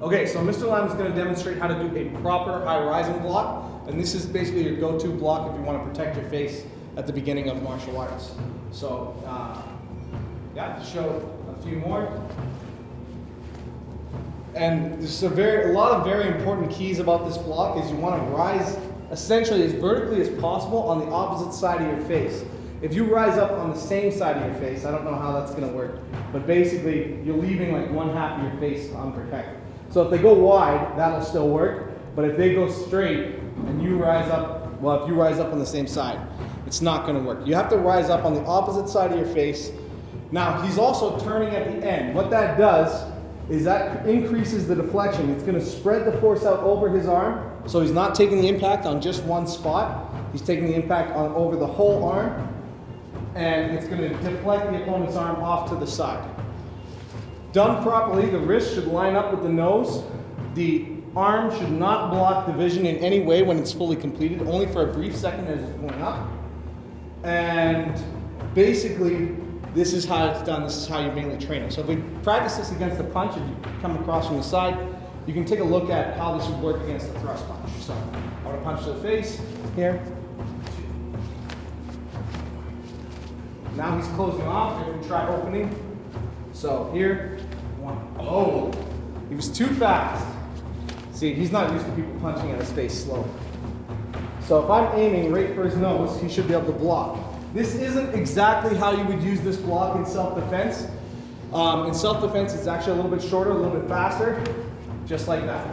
Okay, so Mr. Lam is going to demonstrate how to do a proper high rising block, and this is basically your go-to block if you want to protect your face at the beginning of martial arts. So, yeah, to show a few more. And there's a lot of very important keys about this block is you want to rise essentially as vertically as possible on the opposite side of your face. If you rise up on the same side of your face, I don't know how that's going to work, but basically you're leaving like one half of your face unprotected. So if they go wide, that'll still work, but if they go straight and you rise up, well, if you rise up on the same side, it's not going to work. You have to rise up on the opposite side of your face. Now, he's also turning at the end. What that does is that increases the deflection. It's going to spread the force out over his arm, so he's not taking the impact on just one spot. He's taking the impact on over the whole arm, and it's going to deflect the opponent's arm off to the side. Done properly, the wrist should line up with the nose. The arm should not block the vision in any way when it's fully completed, only for a brief second as it's going up. And basically, this is how it's done. This is how you mainly train it. So if we practice this against the punch, if you come across from the side, you can take a look at how this would work against the thrust punch. So I want to punch to the face here. Now he's closing off. If we try opening. So here, one. Oh, he was too fast. See, he's not used to people punching at his face slow. So if I'm aiming right for his nose, he should be able to block. This isn't exactly how you would use this block in self-defense. In self-defense, it's actually a little bit shorter, a little bit faster, just like that.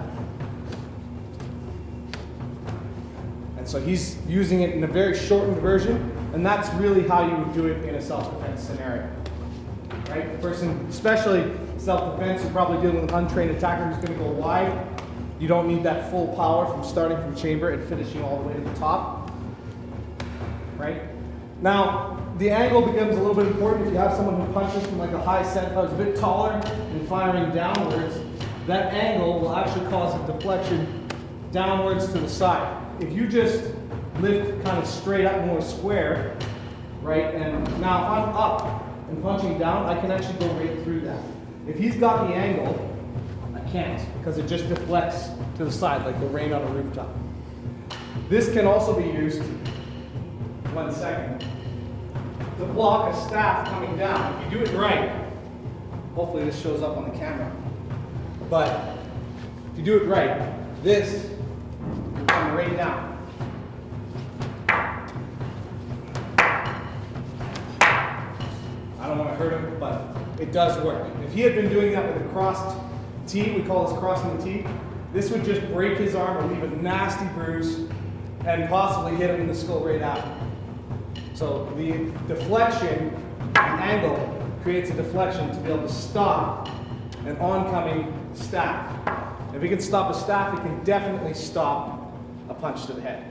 And so he's using it in a very shortened version, and that's really how you would do it in a self-defense scenario. Right? The person, especially self-defense, you're probably dealing with an untrained attacker who's going to go wide. You don't need that full power from starting from chamber and finishing all the way to the top. Right? Now, the angle becomes a little bit important. If you have someone who punches from like a high set, who's a bit taller and firing downwards, that angle will actually cause a deflection downwards to the side. If you just lift kind of straight up more square, right, and now if I'm up and punching down, I can actually go right through that. If he's got the angle, I can't, because it just deflects to the side like the rain on a rooftop. This can also be used, 1 second, to block a staff coming down. If you do it right, hopefully this shows up on the camera, but if you do it right, this will come right down. I don't want to hurt him, but it does work. If he had been doing that with a crossed T, we call this crossing the T, this would just break his arm and leave a nasty bruise and possibly hit him in the skull right after. So the deflection, the angle, creates a deflection to be able to stop an oncoming staff. If he can stop a staff, he can definitely stop a punch to the head.